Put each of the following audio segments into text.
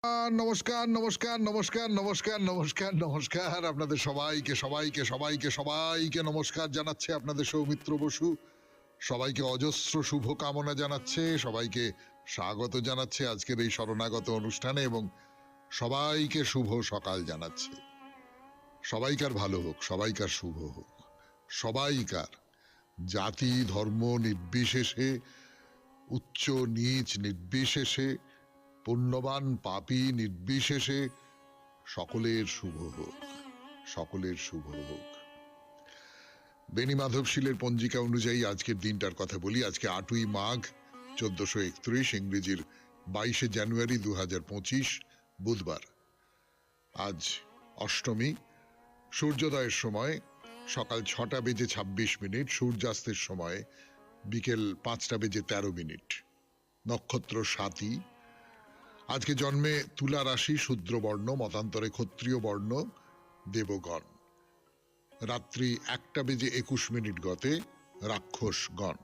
নমস্কার, নমস্কার, নমস্কার, নমস্কার, নমস্কার, নমস্কার। আপনাদের সবাইকে সবাইকে সবাইকে সবাইকে নমস্কার জানাচ্ছে আপনাদের সৌমিত্র বসু। সবাইকে অজস্র শুভ কামনা জানাচ্ছে, সবাইকে স্বাগত জানাচ্ছে আজকের এই শরণাগত অনুষ্ঠানে এবং সবাইকে শুভ সকাল জানাচ্ছে। সবাইকার ভালো হোক, সবাইকার শুভ হোক, সবাইকার জাতি ধর্ম নির্বিশেষে, উচ্চ নীচ নির্বিশেষে, পুণ্যবান পাপী নির্বিশেষে সকলের শুভ হোক, সকলের শুভ হোক। বেনি মাধবশীলের পঞ্জিকা অনুযায়ী আজকের দিনটার কথা বলি। আজকে ৮ই মাঘ ১৪৩১, ইংরেজির ২২শে জানুয়ারি ২০২৫, বুধবার। আজ অষ্টমী। সূর্যোদয়ের সময় সকাল ৬টা বেজে ২৬ মিনিট, সূর্যাস্তের সময় বিকেল ৫টা বেজে ১৩ মিনিট। নক্ষত্র স্বাতী। আজকে জন্মে তুলা রাশি, শূদ্র বর্ণ, মতান্তরে ক্ষত্রিয় বর্ণ, দেবগণ। রাত্রি ১টা বেজে ২১ মিনিট গতে রাক্ষসগণ।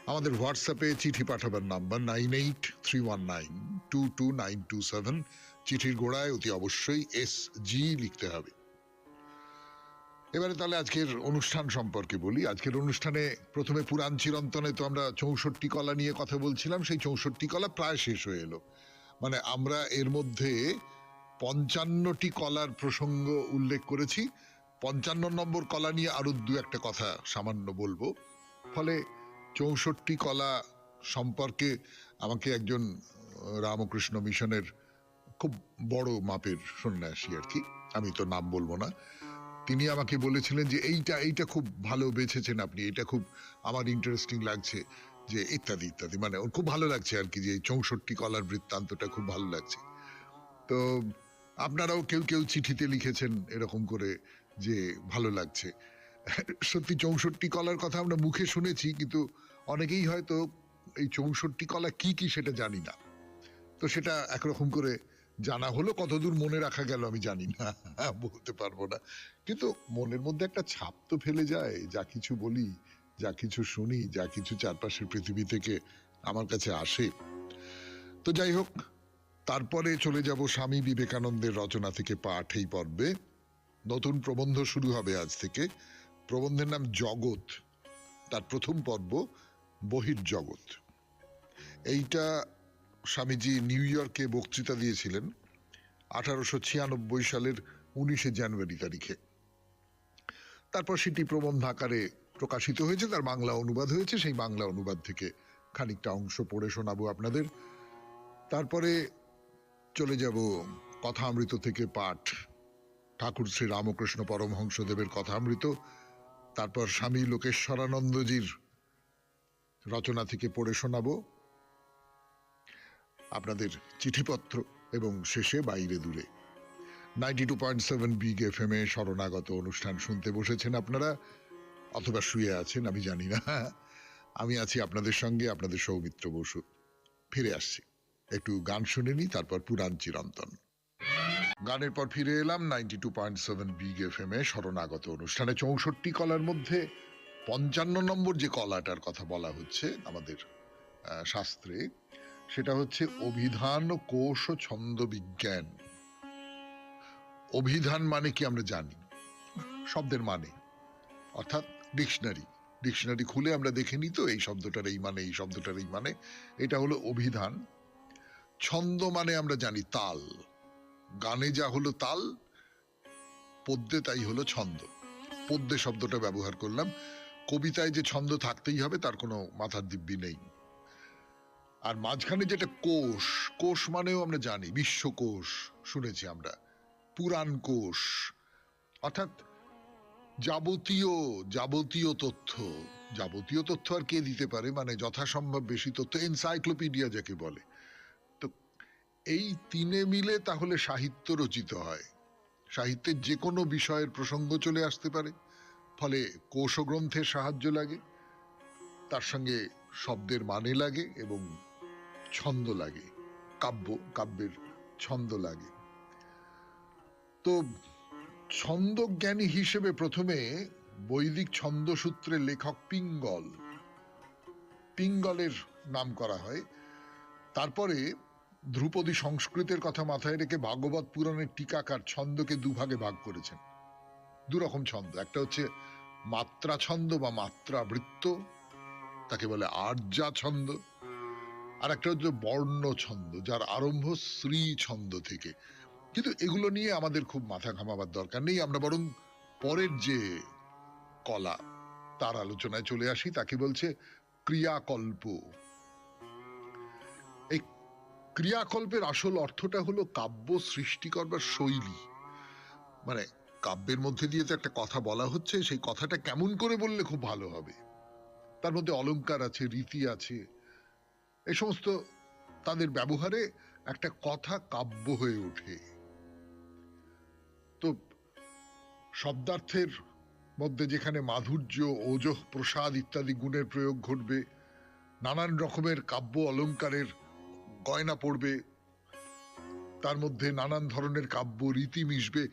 আমাদের হোয়াটসঅ্যাপে চিঠি পাঠাবার নাম্বার 9831922927। চিঠির গোড়ায় অতি অবশ্যই SG লিখতে হবে। এবারে তাহলে আজকের অনুষ্ঠান সম্পর্কে বলি। আজকের অনুষ্ঠানে প্রথমে পুরাণ চিরন্তনে তো আমরা ৬৪ কলা নিয়ে কথা বলছিলাম, সেই ৬৪ কলা প্রায় শেষ হয়ে এলো। মানে আমরা এর মধ্যে ৫৫টি কলার প্রসঙ্গ উল্লেখ করেছি। ৫৫ নম্বর কলা নিয়ে আরো দু একটা কথা সামান্য বলবো। ফলে ৬৪ কলা সম্পর্কে আমাকে একজন রামকৃষ্ণ মিশনের খুব বড় মাপের সন্ন্যাসী আর কি, আমি তো নাম বলবো না, তিনি আমাকে বলেছিলেন যে এইটা খুব ভালো বেছেছেন আপনি, এটা খুব আমার ইন্টারেস্টিং লাগছে, যে ইত্যাদি ইত্যাদি, মানে ওর খুব ভালো লাগছে আর কি, যে ৬৪ কলার বৃত্তান্তটা খুব ভালো লাগছে। তো আপনারাও কেউ কেউ চিঠিতে লিখেছেন এরকম করে যে ভালো লাগছে। সত্যি ৬৪ কলার কথা আমরা মুখে শুনেছি, কিন্তু অনেকেই হয়তো এই ৬৪ কলা কি কি সেটা জানি না। তো সেটা একরকম করে জানা হলো, কতদূর মনে রাখা গেল আমি জানি না, বলতে পারবো না। কিন্তু মনের মধ্যে একটা ছাপ তো ফেলে যায়, যা কিছু বলি, যা কিছু শুনি, যা কিছু চারপাশের পৃথিবী থেকে আমার কাছে আসে। তো যাই হোক, তারপরে চলে যাব স্বামী বিবেকানন্দের রচনা থেকে পাঠ এই পর্বে। নতুন প্রবন্ধ শুরু হবে আজ থেকে। প্রবন্ধের নাম জগৎ, তার প্রথম পর্ব বহির্জগৎ। এইটা স্বামীজি নিউ ইয়র্কে বক্তৃতা দিয়েছিলেন ১৮৯৬ সালের ১৯শে জানুয়ারি তারিখে। তারপর সেটি প্রবন্ধ আকারে প্রকাশিত হয়েছে, তার বাংলা অনুবাদ হয়েছে। সেই বাংলা অনুবাদ থেকে খানিকটা অংশ পড়ে শোনাবো আপনাদের। তারপরে চলে যাব কথামৃত থেকে পাঠ, ঠাকুর শ্রী রামকৃষ্ণ পরমহংসদেবের কথামৃত। তারপর স্বামী লোকেশ্বরানন্দজির রচনা থেকে পড়ে শোনাবো আপনাদের চিঠিপত্র, এবং শেষে বাইরে দূরে। 92.7 বিগ FM এ শরণাগত অনুষ্ঠান শুনতে বসেছেন আপনারা, অথবা শুয়ে আছেন, আমি জানি না। আমি আছি আপনাদের সঙ্গে, আপনাদের সৌমিত্র বসু। ফিরে আসছি, একটু গান শুনে নি, তারপর পুরাণ চিরন্তন। গানের পর ফিরে এলাম 92.7 বিগ FM এ শরণাগত অনুষ্ঠানে। ৬৪ কলার মধ্যে ৫৫ নম্বর যে কলাটার কথা বলা হচ্ছে আমাদের শাস্ত্রে, সেটা হচ্ছে অভিধান কোশ ও ছন্দ বিজ্ঞান। অভিধান মানে কি আমরা জানি, শব্দের মানে, অর্থাৎ ডিকশনারি। ডিকশনারি খুলে আমরা দেখে নিই তো এই শব্দটার এই মানে, এই শব্দটার এই মানে, এটা হলো অভিধান। ছন্দ মানে আমরা জানি তাল, গানে যা হলো তাল, পদ্যে তাই হলো ছন্দ। পদ্যে শব্দটা ব্যবহার করলাম। কবিতায় যে ছন্দ থাকতেই হবে তার কোনো মাথার দিব্যি নেই। আর মাঝখানে যেটা কোষ, কোষ মানেও আমরা জানি বিশ্বকোষ, শুনেছি আমরা, পুরাণ কোষ, অর্থাৎ যাবতীয় যাবতীয় তথ্য। যাবতীয় তথ্য আর কে দিতে পারে, মানে যথাসম্ভব বেশি তথ্য, এনসাইক্লোপিডিয়া যাকে বলে। তো এই তিনে মিলে তাহলে সাহিত্য রচিত হয়। সাহিত্যের যে কোনো বিষয়ের প্রসঙ্গ চলে আসতে পারে, ফলে কোষ গ্রন্থের সাহায্য লাগে, তার সঙ্গে শব্দের মানে লাগে এবং ছন্দ লাগে, কাব্যের ছন্দ লাগে। তো ছন্দজ্ঞানী হিসেবে প্রথমে বৈদিক ছন্দসূত্রের লেখক পিঙ্গলের নাম করা হয়। তারপরে ধ্রুপদী সংস্কৃতের কথা মাথায় রেখে ভাগবত পুরাণের টিকাকার ছন্দকে দুভাগে ভাগ করেছেন। দুরকম ছন্দ, একটা হচ্ছে মাত্রা ছন্দ বা মাত্রা বৃত্ত, তাকে বলে আর্যা ছন্দ, আর একটা হচ্ছে বর্ণ ছন্দ, যার আরম্ভ শ্রী ছন্দ থেকে। কিন্তু এগুলো নিয়ে আমাদের খুব মাথা ঘামাবার দরকার নেই, আমরা বরং পরের যে কলা তার আলোচনায় চলে আসি, তাকে বলছে ক্রিয়াকল্প। এই ক্রিয়াকল্পের আসল অর্থটা হলো কাব্য সৃষ্টি করবার শৈলী। মানে কাব্যের মধ্যে দিয়ে তো একটা কথা বলা হচ্ছে, সেই কথাটা কেমন করে বললে খুব ভালো হবে, তার মধ্যে অলংকার আছে, রীতি আছে, এই সমস্ত তাদের ব্যবহারে একটা কথা কাব্য হয়ে ওঠে। তো শব্দার্থের মধ্যে যেখানে মাধুর্য, ওজঃ, প্রসাদ ইত্যাদি গুণের প্রয়োগ ঘটবে, নানান রকমের কাব্য অলংকারের গয়না পড়বে, তার মধ্যে নানান ধরনের কাব্য রীতি মিশবে,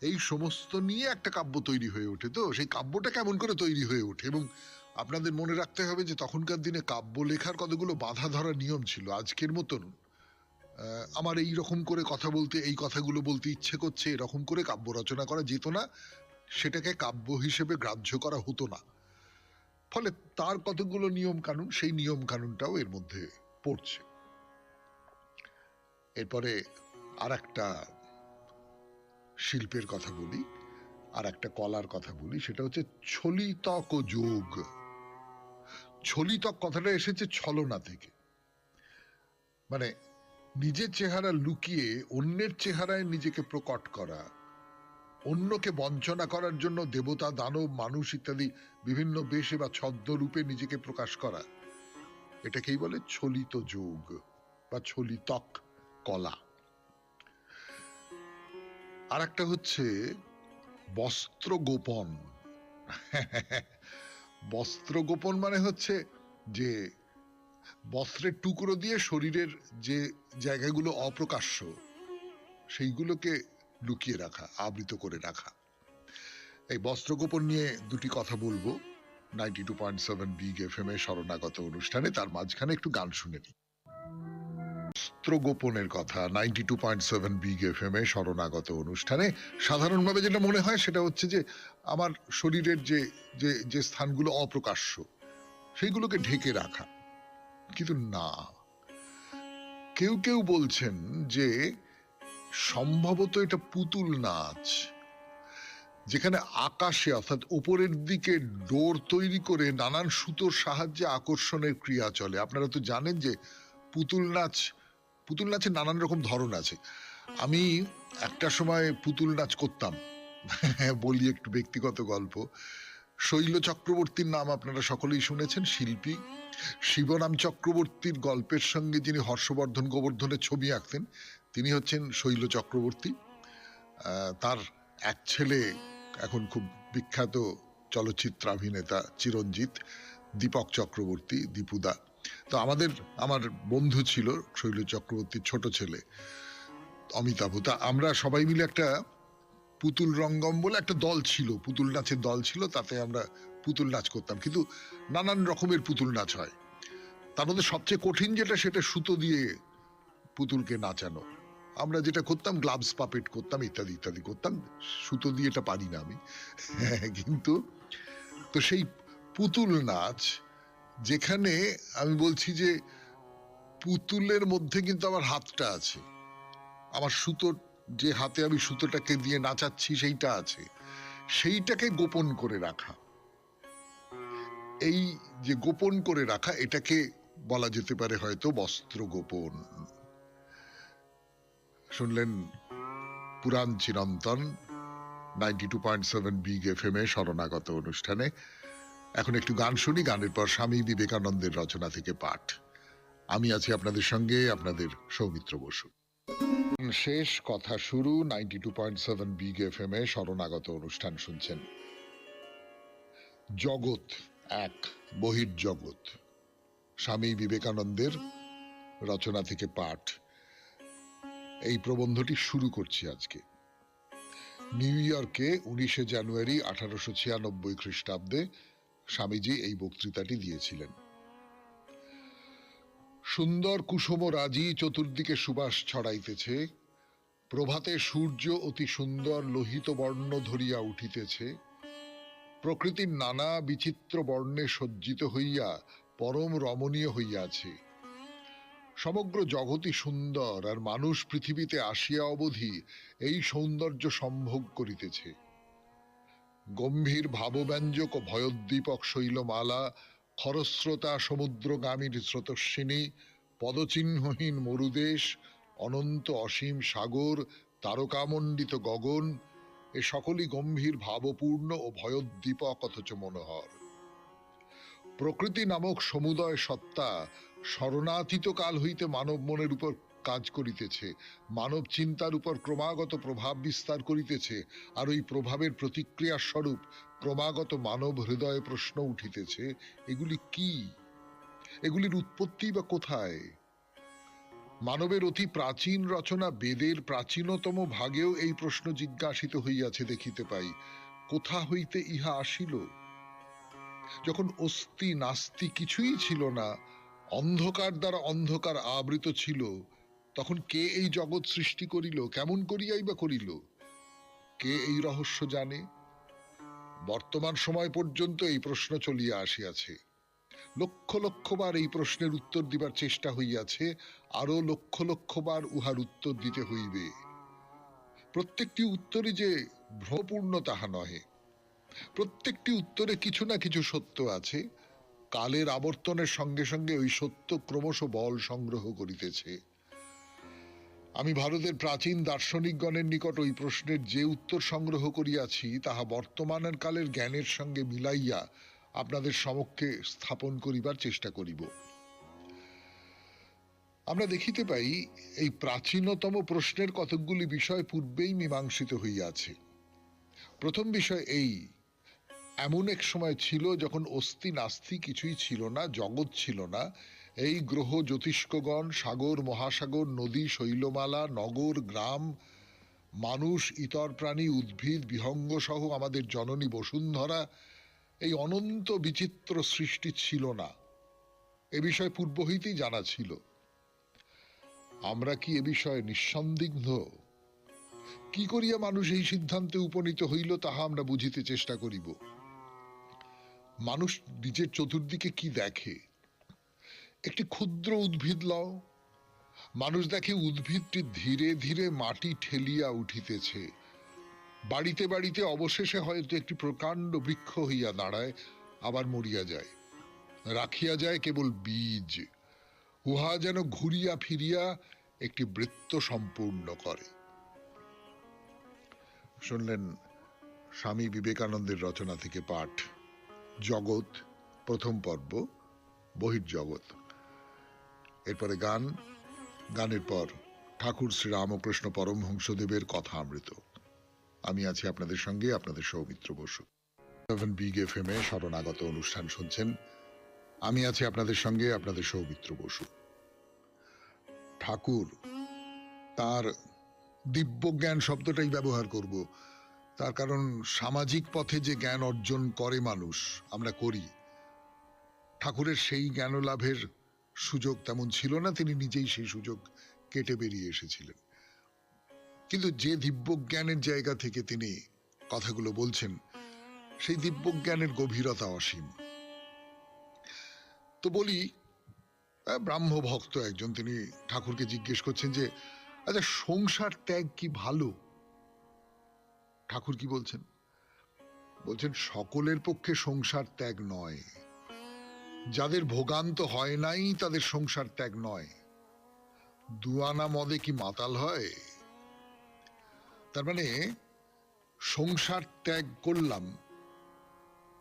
এই সমস্ত নিয়ে একটা কাব্য তৈরি হয়ে ওঠে। তো সেই কাব্যটা কেমন করে তৈরি হয়ে ওঠে, এবং আপনাদের মনে রাখতে হবে যে তখনকার দিনে কাব্য লেখার কতগুলো বাধা ধরা নিয়ম ছিল। আজকের মতন আমার এই রকম করে কথা বলতে, এই কথাগুলো বলতে ইচ্ছে করছে, এরকম করে কাব্য রচনা করা যেত না, সেটাকে কাব্য হিসেবে গ্রাহ্য করা হতো না। ফলে তার কতগুলো নিয়ম কানুন, সেই নিয়ম কানুনটাও এর মধ্যে পড়ছে। এরপরে আর একটা শিল্পের কথা বলি, আর একটা কলার কথা বলি, সেটা হচ্ছে ছলিতক ও যোগ। ছলিতক কথাটা এসেছে ছলনা থেকে, মানে নিজের চেহারা লুকিয়ে অন্যের চেহারায় নিজেকে প্রকট করা, অন্যকে বঞ্চনা করার জন্য দেবতা, দানব, মানুষ ইত্যাদি বিভিন্ন বেশে বা ছদ্মরূপে নিজেকে প্রকাশ করা, এটাকেই বলে ছলিত যোগ বা ছলিতক কলা। আর একটা হচ্ছে বস্ত্র গোপন। বস্ত্র গোপন মানে হচ্ছে যে বস্ত্রের টুকরো দিয়ে শরীরের যে জায়গাগুলো অপ্রকাশ্য সেইগুলোকে লুকিয়ে রাখা, আবৃত করে রাখা। এই বস্ত্র গোপন নিয়ে দুটি কথা বলবো 92.7 বিগ এফএম এ শরণাগত অনুষ্ঠানে, তার মাঝখানে একটু গান শুনে নিই। বস্ত্র গোপনের কথা 92.7 বিগ এফএম এ শরণাগত অনুষ্ঠানে সাধারণভাবে যেটা মনে হয় সেটা হচ্ছে যে আমার শরীরের যে যে যে স্থানগুলো অপ্রকাশ্য সেইগুলোকে ঢেকে রাখা, কিন্তু না, কেউ কেউ বলছেন যে সম্ভবত এটা পুতুল নাচ, যেখানে আকাশে অর্থাৎ উপরের দিকে ডোর তৈরি করে নানান সুতোর সাহায্যে আকর্ষণের ক্রিয়া চলে। আপনারা তো জানেন যে পুতুল নাচের নানান রকম ধরন আছে। আমি একটা সময় পুতুল নাচ করতাম। বলি একটু ব্যক্তিগত গল্প। শৈল চক্রবর্তীর নাম আপনারা সকলেই শুনেছেন, শিল্পী। শিবরাম চক্রবর্তীর গল্পের সঙ্গে যিনি হর্ষবর্ধন গোবর্ধনের ছবি আঁকতেন, তিনি হচ্ছেন শৈল চক্রবর্তী। তার এক ছেলে এখন খুব বিখ্যাত চলচ্চিত্রাভিনেতা চিরঞ্জিত, দীপক চক্রবর্তী, দীপুদা। তো আমার বন্ধু ছিল শৈল চক্রবর্তীর ছোট ছেলে অমিতাভ। তা আমরা সবাই মিলে একটা পুতুল রঙ্গম বলে একটা দল ছিল, পুতুল নাচের দল ছিল, তাতে আমরা পুতুল নাচ করতাম। কিন্তু নানান রকমের পুতুল নাচ হয়, তার মধ্যে সবচেয়ে কঠিন যেটা, সেটা সুতো দিয়ে পুতুলকে নাচানো। আমরা যেটা করতাম গ্লাভস পাপেট করতাম, ইত্যাদি ইত্যাদি করতাম। সুতো দিয়ে এটা পারি না আমি। কিন্তু তো সেই পুতুল নাচ, যেখানে আমি বলছি যে পুতুলের মধ্যে কিন্তু আমার হাতটা আছে, আমার সুতো, যে হাতে আমি সুতোটাকে দিয়ে নাচাচ্ছি সেইটা আছে, সেইটাকে গোপন করে রাখা, এই যে গোপন করে রাখা, এটাকে বলা যেতে পারে হয়তো বস্ত্র গোপন। শুনলেন পুরাণ চিরন্তন 92.7 বিগ এফএম এ শরণাগত অনুষ্ঠানে। এখন একটু গান শুনি, গানের পর স্বামী বিবেকানন্দের রচনা থেকে পাঠ। আমি আছি আপনাদের সঙ্গে, আপনাদের সৌমিত্র বসু। শেষ কথা শুরু 92.7 বিগ এফএম এ শরণাগত অনুষ্ঠান শুনছেন। জগৎ এক, বহির্জগৎ, স্বামী বিবেকানন্দের রচনা থেকে পাঠ। এই প্রবন্ধটি শুরু করছি আজকে। নিউ ইয়র্কে 19শে জানুয়ারি 1896 খ্রিস্টাব্দে স্বামীজি এই বক্তৃতাটি দিয়েছিলেন। সুন্দর কুসুম রাজি চতুর্দিকে সুবাস ছড়াইতেছে, প্রভাতে সূর্য অতি সুন্দর লোহিত বর্ণ ধরিয়া উঠিতেছে, প্রকৃতির নানা বিচিত্র বর্ণে সজ্জিত হইয়া পরম রমণীয় হইয়াছে। সমগ্র জগৎই সুন্দর, আর মানুষ পৃথিবীতে আসিয়া অবধি এই সৌন্দর্য সম্ভোগ করিতেছে। গম্ভীর ভাবব্যঞ্জক ও ভয়োদ্দীপক শৈলমালা, খরস্রোতা সমুদ্রগামীর স্রোতস্বিনী, পদচিহ্নহীন মরুদেশ, অনন্ত অসীম সাগর, তারকামণ্ডিত গগন, এ সকলই গম্ভীর ভাবপূর্ণ ও ভয়োদ্দীপক অথচ মনোহর। প্রকৃতি নামক সমুদয় সত্তা শরণাতীত কাল হইতে মানব মনের উপর কাজ করিতেছে, মানব চিন্তার উপর ক্রমাগত প্রভাব বিস্তার করিতেছে, আর ওই প্রভাবের প্রতিক্রিয়া স্বরূপ ক্রমাগত মানব হৃদয়ে প্রশ্ন উঠিতেছে, এগুলি কি? এগুলির উৎপত্তি বা কোথায়? মানবের অতি প্রাচীন রচনা বেদের প্রাচীনতম ভাগেও এই প্রশ্ন জিজ্ঞাসিত হইয়াছে দেখিতে পাই। কোথা হইতে ইহা আসিল? যখন অস্তি নাস্তি কিছুই ছিল না, অন্ধকার দ্বারা অন্ধকার আবৃত ছিল, তখন কে এই জগৎ সৃষ্টি করিল? কেমন করিয়াই বা করিল? কে এই রহস্য জানে? বর্তমান সময় পর্যন্ত এই প্রশ্ন চলিয়া আসিয়াছে। লক্ষ লক্ষবার এই প্রশ্নের উত্তর দিবার চেষ্টা হইয়াছে, আরো লক্ষ লক্ষবার উহার উত্তর দিতে হইবে। প্রত্যেকটি উত্তরে যে ভ্রমপূর্ণ তাহা নহে, প্রত্যেকটি উত্তরে কিছু না কিছু সত্য আছে। কালের আবর্তনের সঙ্গে সঙ্গে ওই সত্য ক্রমশ বল সংগ্রহ করিতেছে। আমি ভারতের প্রাচীন দার্শনিকগণের নিকট ওই প্রশ্নের যে উত্তর সংগ্রহ করিয়াছি, তাহা বর্তমানের কালের জ্ঞানের সঙ্গে মিলাইয়া আপনাদের সমক্ষে স্থাপন করিবার চেষ্টা করিব। আমরা দেখিতে পাই, এই প্রাচীনতম প্রশ্নের কতকগুলি বিষয় পূর্বেই মীমাংসিত হইয়াছে। প্রথম বিষয় এই, এমন এক সময় ছিল যখন অস্তি নাস্তি কিছুই ছিল না, জগৎ ছিল না। এই গ্রহ জ্যোতিষ্কগণ, সাগর মহাসাগর, নদী শৈলমালা, নগর গ্রাম, মানুষ, ইতর প্রাণী, উদ্ভিদ, বিহঙ্গ সহ আমাদের জননী বসুন্ধরা, এই অনন্ত বিচিত্র সৃষ্টি ছিল না। এ বিষয়ে পূর্ব হইতেই জানা ছিল। আমরা কি এ বিষয়ে নিঃসন্দিগ্ধ? কি করিয়া মানুষ এই সিদ্ধান্তে উপনীত হইল তাহা আমরা বুঝিতে চেষ্টা করিব। মানুষ নিজের চতুর্দিকে কি দেখে? একটি ক্ষুদ্র উদ্ভিদ লও, মানুষ দেখে উদ্ভিদটি ধীরে ধীরে মাটি ঠেলিয়া উঠিতেছে, বাড়িতে বাড়িতে অবশেষে হয়তো একটি প্রকাণ্ড বৃক্ষ হইয়া দাঁড়ায়, আবার মরিয়া যায়, রাখিয়া যায় কেবল বীজ। উহা যেন ঘুরিয়া ফিরিয়া একটি বৃত্ত সম্পূর্ণ করে। শুনলেন স্বামী বিবেকানন্দের রচনা থেকে পাঠ, জগৎ, প্রথম পর্ব, বহির্জগৎ। এরপরে গান, গানের পর ঠাকুর শ্রী রামকৃষ্ণ পরমহংসদেবের কথা অমৃত। আমি আছি আপনাদের সঙ্গে, আপনাদের সৌমিত্র বসু। বিগ এফএম এ শরণাগত অনুষ্ঠান শুনছেন। আমি আছি আপনাদের সঙ্গে, আপনাদের সৌমিত্র বসু। ঠাকুর তার দিব্য জ্ঞান শব্দটাই ব্যবহার করব, তার কারণ সামাজিক পথে যে জ্ঞান অর্জন করে মানুষ, আমরা করি, ঠাকুরের সেই জ্ঞান লাভের সুযোগ তেমন ছিল না। তিনি নিজেই সেই সুযোগ কেটে বেরিয়ে এসেছিলেন। কিন্তু যে দিব্য জ্ঞানের জায়গা থেকে তিনি কথাগুলো বলছেন, সেই দিব্য জ্ঞানের গভীরতা অসীম। তো বলি, ব্রাহ্ম ভক্ত একজন, তিনি ঠাকুরকে জিজ্ঞেস করছেন যে, আচ্ছা, সংসার ত্যাগ কি ভালো? ঠাকুর কি বলছেন? বলছেন, সকলের পক্ষে সংসার ত্যাগ নয়। যাদের ভোগান্ত হয় নাই তাদের সংসার ত্যাগ নয়। দুয়ানা মদে কি মাতাল হয়? তার মানে সংসার ত্যাগ করলাম,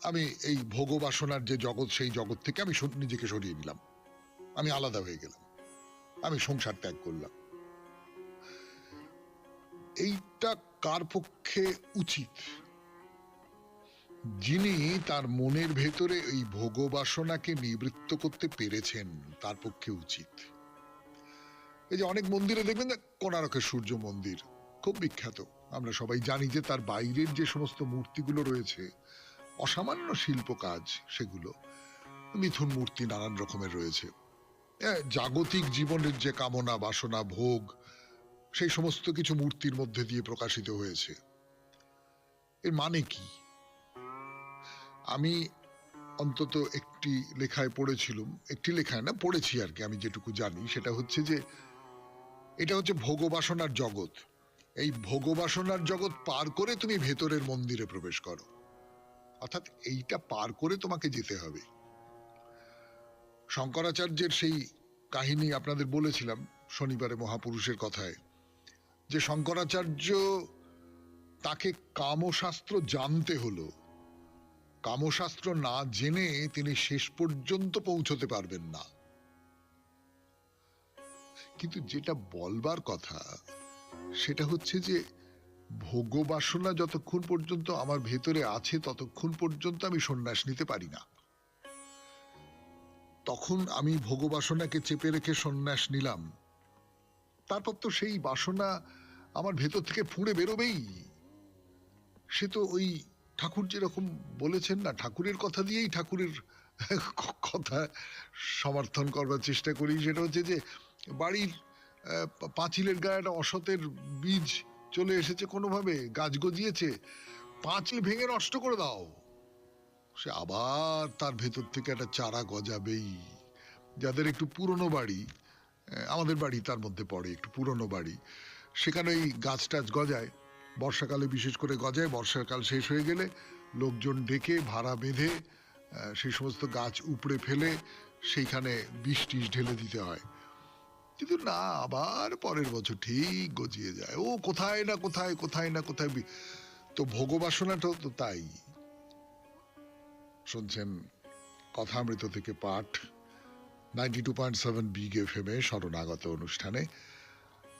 আমি এই ভোগবাসনার যে জগৎ, সেই জগৎ থেকে আমি নিজেকে সরিয়ে নিলাম, আমি আলাদা হয়ে গেলাম, আমি সংসার ত্যাগ করলাম। এইটা কার পক্ষে উচিত? যিনি তার মনের ভেতরে এই ভোগবাসনাকে নিবৃত্ত করতে পেরেছেন, তার পক্ষে উচিত। এই যে অনেক মন্দিরে দেখবেন না, কোণারকের সূর্য মন্দির খুব বিখ্যাত, আমরা সবাই জানি যে তার বাইরের যে সমস্ত মূর্তিগুলো রয়েছে, অসামান্য শিল্প কাজ, সেগুলো মিথুন মূর্তি নানান রকমের রয়েছে। জাগতিক জীবনের যে কামনা বাসনা ভোগ সেই সমস্ত কিছু মূর্তির মধ্যে দিয়ে প্রকাশিত হয়েছে। এর মানে কি? আমি অন্তত একটি লেখায় পড়েছিলাম, একটি লেখায় না পড়েছি আর কি, আমি যেটুকু জানি সেটা হচ্ছে যে এটা হচ্ছে ভোগবাসনার জগৎ। এই ভোগবাসনার জগৎ পার করে তুমি ভেতরের মন্দিরে প্রবেশ করো, অর্থাৎ এইটা পার করে তোমাকে যেতে হবে। শঙ্করাচার্যের সেই কাহিনী আপনাদের বলেছিলাম শনিবারে মহাপুরুষের কথায়, যে শঙ্করাচার্য তাকে কামশাস্ত্র জানতে হলো, কামশাস্ত্র না জেনে তিনি শেষ পর্যন্ত পৌঁছতে পারবেন না। কিন্তু যেটা বলবার কথা সেটা হচ্ছে যে ভোগবাসনা যতক্ষণ পর্যন্ত আমার ভেতরে আছে ততক্ষণ পর্যন্ত আমি সন্ন্যাস নিতে পারি না। তখন আমি ভোগবাসনাকে চেপে রেখে সন্ন্যাস নিলাম, তারপর তো সেই বাসনা আমার ভেতর থেকে ফুঁড়ে বেরোবেই। সে তো ওই ঠাকুর যেরকম বলেছেন না, ঠাকুরের কথা দিয়েই ঠাকুরের কথা সমর্থন করবার চেষ্টা করি, সেটা হচ্ছে যে বাড়ির পাঁচিলের গায়ে একটা অসতের বীজ চলে এসেছে, কোনোভাবে গাছ গজিয়েছে, পাঁচিল ভেঙে নষ্ট করে দাও, সে আবার তার ভেতর থেকে একটা চারা গজাবেই। যাদের একটু পুরনো বাড়ি, আমাদের বাড়ি তার মধ্যে পড়ে, একটু পুরনো বাড়ি, সেখানে এই গাছ টাছ গজায়, বর্ষাকালে বিশেষ করে গজায়, বর্ষাকাল শেষ হয়ে গেলে লোকজন ডেকে ভাড়া বেঁধে সেই সমস্ত গাছ উপড়ে ফেলে সেইখানে বিষ টিষ ঢেলে দিতে হয়। কিন্তু না, আবার পরের বছর ঠিক গজিয়ে যায়, ও কোথায় না কোথায়, কোথায় না কোথায়। তো ভোগবাসনাটাও তো তাই। শুনছেন কথামৃত থেকে পাঠ 92.7 বিগ এফএম এ শরণাগত অনুষ্ঠানে।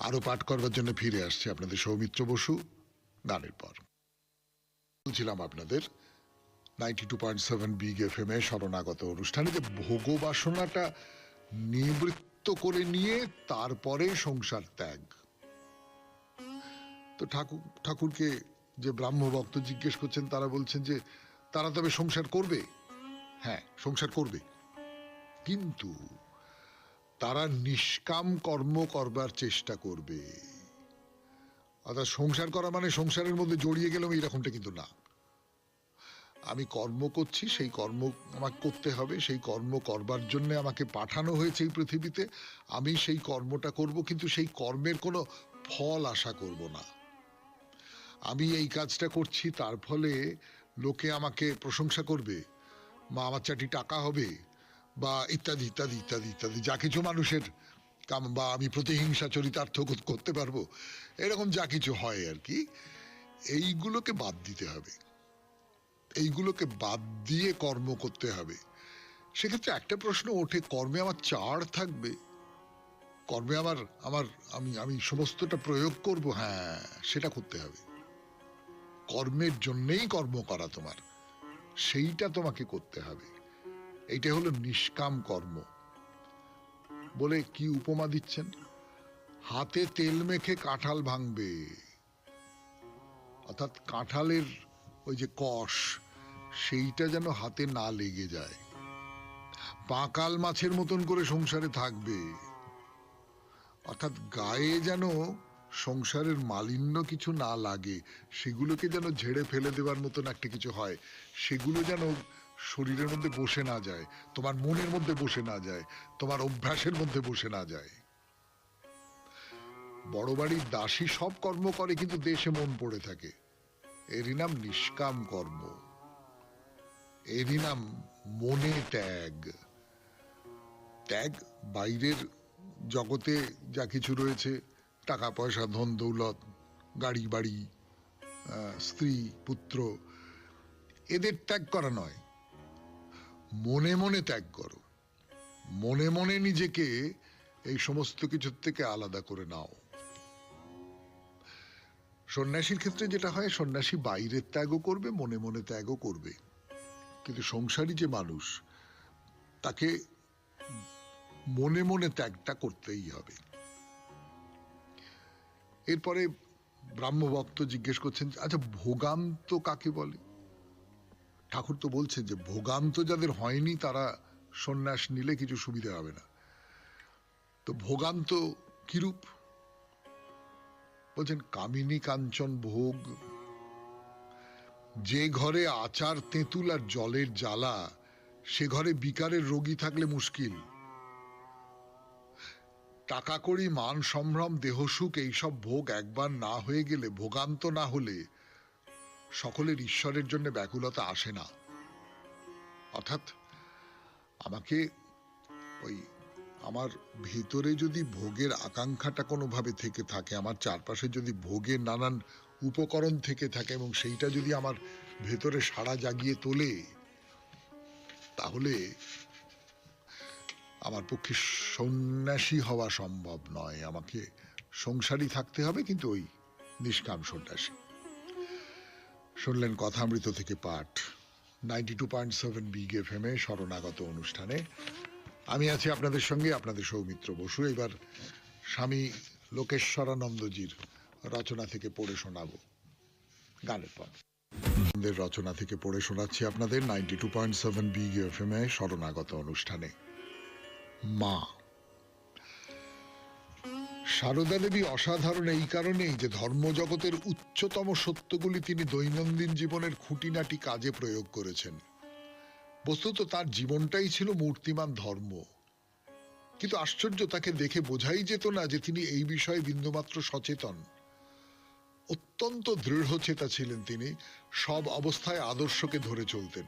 আরো পাঠ করবার জন্য ফিরে আসছে আপনাদের সৌমিত্র বসু গানের পর। বলছিলাম আপনাদের 92.7 বিগ এফএম এ শরণাগত অনুষ্ঠানে যে ভোগবাসনাটা নিবৃত্ত করে নিয়ে তারপরে সংসার ত্যাগ। তো ঠাকুরকে যে ব্রাহ্ম ভক্ত জিজ্ঞেস করছেন, তারা বলছেন যে তারা তবে সংসার করবে। হ্যাঁ, সংসার করবে, কিন্তু তারা নিষ্কাম কর্ম করবার চেষ্টা করবে। অর্থাৎ সংসার করা মানে সংসারের মধ্যে জড়িয়ে গেলাম এরকমটা কিন্তু না। আমি কর্ম করছি, সেই কর্ম আমাকে করতে হবে, সেই কর্ম করবার জন্য আমাকে পাঠানো হয়েছে এই পৃথিবীতে, আমি সেই কর্মটা করব, কিন্তু সেই কর্মের কোনো ফল আশা করব না। আমি এই কাজটা করছি, তার ফলে লোকে আমাকে প্রশংসা করবে, বা আমার চারটি টাকা হবে, বা ইত্যাদি ইত্যাদি ইত্যাদি ইত্যাদি, যা কিছু মানুষের কাম, বা আমি প্রতিহিংসা চরিতার্থ করতে পারবো, এরকম যা কিছু হয় আর কি, এইগুলোকে বাদ দিতে হবে, এইগুলোকে বাদ দিয়ে কর্ম করতে হবে। সেক্ষেত্রে একটা প্রশ্ন ওঠে, কর্মে আমার ছাড় থাকবে? কর্মে আমার আমার আমি আমি সমস্তটা প্রয়োগ করব? হ্যাঁ, সেটা করতে হবে। কর্মের জন্যেই কর্ম করা তোমার, সেইটা তোমাকে করতে হবে। এইটা হলো নিষ্কাম কর্ম। বলে কি উপমা দিচ্ছেন, হাতে তেল মেখে কাঁঠাল ভাঙবে, অর্থাৎ কাঁঠালের ওই যে কষ, সেইটা যেন হাতে না লেগে যায়। পাকাল মাছের মতন করে সংসারে থাকবে, অর্থাৎ গায়ে যেন সংসারের মালিন্য কিছু না লাগে, সেগুলোকে যেন ঝেড়ে ফেলে দেবার মতন একটা কিছু হয়, সেগুলো যেন শরীরের মধ্যে বসে না যায়, তোমার মনের মধ্যে বসে না যায়, তোমার অভ্যাসের মধ্যে বসে না যায়। বড় বাড়ির দাসী সব কর্ম করে, কিন্তু দেশে মন পড়ে থাকে, এরই নাম নিষ্কাম কর্ম, এরই নাম মনে ত্যাগ। ত্যাগ বাইরের জগতে যা কিছু রয়েছে, টাকা পয়সা ধন দৌলত গাড়ি বাড়ি স্ত্রী পুত্র, এদের ত্যাগ করা নয়, মনে মনে ত্যাগ করো, মনে মনে নিজেকে এই সমস্ত কিছুর থেকে আলাদা করে নাও। সন্ন্যাসীর ক্ষেত্রে যেটা হয়, সন্ন্যাসী বাইরের ত্যাগও করবে, মনে মনে ত্যাগও করবে, কিন্তু সংসারী যে মানুষ, তাকে মনে মনে ত্যাগটা করতেই হবে। এরপরে ব্রাহ্মভক্ত জিজ্ঞেস করছেন, আচ্ছা ভোগান্ত কাকে বলে? ঠাকুর তো বলছেন যে ভোগান্ত যাদের হয়নি তারা সন্ন্যাস নিলে কিছু সুবিধা হবে না। তো ভোগান্ত কিরূপ? বলছেন কামিনী কাঞ্চন ভোগ, যে ঘরে আচার তেঁতুল আর জলের জ্বালা, সে ঘরে বিকারের রোগী থাকলে মুশকিল। টাকা কড়ি মান সম্ভ্রম দেহসুখ এইসব ভোগ একবার না হয়ে গেলে, ভোগান্ত না হলে সকলের ঈশ্বরের জন্য ব্যাকুলতা আসে না। অর্থাৎ আমাকে ওই আমার ভিতরে যদি ভোগের আকাঙ্ক্ষাটা কোনোভাবে থেকে থাকে, আমার চারপাশে যদি ভোগের নানান উপকরণ থেকে থাকে এবং সেইটা যদি আমার ভেতরে সাড়া জাগিয়ে তোলে, তাহলে আমার পক্ষে সন্ন্যাসী হওয়া সম্ভব নয়। আমাকে সংসারী থাকতে হবে, কিন্তু ওই নিষ্কাম সন্ন্যাসী। শুনলেন কথামৃত থেকে পাঠ 92.7 বিগ এফএম-এ শরণাগত অনুষ্ঠানে। আমি আছি আপনাদের সঙ্গে, আপনাদের সৌমিত্র বসু। এবার স্বামী লোকেশ্বরানন্দজির রচনা থেকে পড়ে শোনাবো গানের পর। রচনা থেকে পড়ে শোনাচ্ছি আপনাদের 92.7 বিগ এফএম-এ শরণাগত অনুষ্ঠানে। মা। সারদা দেবী অসাধারণ এই কারণেই যে ধর্মজগতের উচ্চতম সত্যগুলি তিনি দৈনন্দিন জীবনের খুঁটিনাটি কাজে প্রয়োগ করেছেন। বস্তুত তার জীবনটাই ছিল মূর্তিমান ধর্ম, কিন্তু আশ্চর্য, তাকে দেখে বোঝাই যেত না যে তিনি এই বিষয়ে বিন্দুমাত্র সচেতন। অত্যন্ত দৃঢ়চেতা ছিলেন তিনি, সব অবস্থায় আদর্শকে ধরে চলতেন,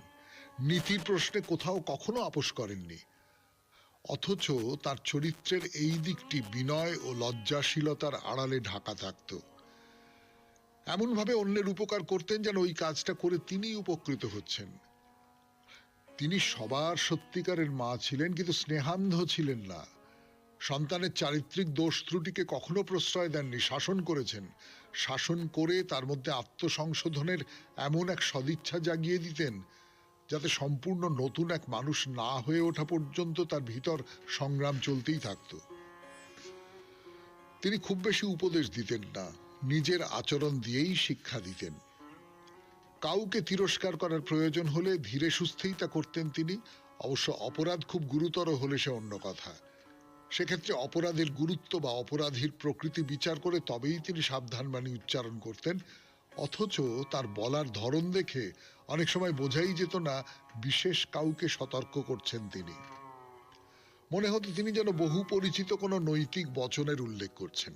নীতির প্রশ্নে কোথাও কখনো আপোষ করেননি। অথচ তার চরিত্রের এই দিকটি বিনয় ও লজ্জাশীলতার আড়ালে ঢাকা থাকত। এমনভাবে অন্যের উপকার করতেন যেন ওই কাজটা করে তিনি উপকৃত হচ্ছেন। তিনি সবার সত্যিকারের মা ছিলেন, কিন্তু স্নেহান্ধ ছিলেন না। সন্তানের চারিত্রিক দোষ ত্রুটিকে কখনো প্রশ্রয় দেননি, শাসন করেছেন। শাসন করে তার মধ্যে আত্মসংশোধনের এমন এক সদিচ্ছা জাগিয়ে দিতেন যাতে সম্পূর্ণ নতুন এক মানুষ না হয়ে ওঠা পর্যন্ত তার ভিতর সংগ্রাম চলতেই থাকত। তিনি খুব বেশি উপদেশ দিতেন না, নিজের আচরণ দিয়েই শিক্ষা দিতেন। কাউকে তিরস্কার করার প্রয়োজন হলে ধীরে সুস্থেই তা করতেন তিনি। অবশ্য অপরাধ খুব গুরুতর হলে সে অন্য কথা। সেক্ষেত্রে অপরাধের গুরুত্ব বা অপরাধীর প্রকৃতি বিচার করে তবেই তিনি সাবধানবাণী উচ্চারণ করতেন। অথচ তার বলার ধরন দেখে অনেক সময় বোঝাই যেত না বিশেষ কাউকে সতর্ক করছেন তিনি। মনে হতো তিনি যেন বহু পরিচিত কোনো নৈতিক বচনের উল্লেখ করছেন।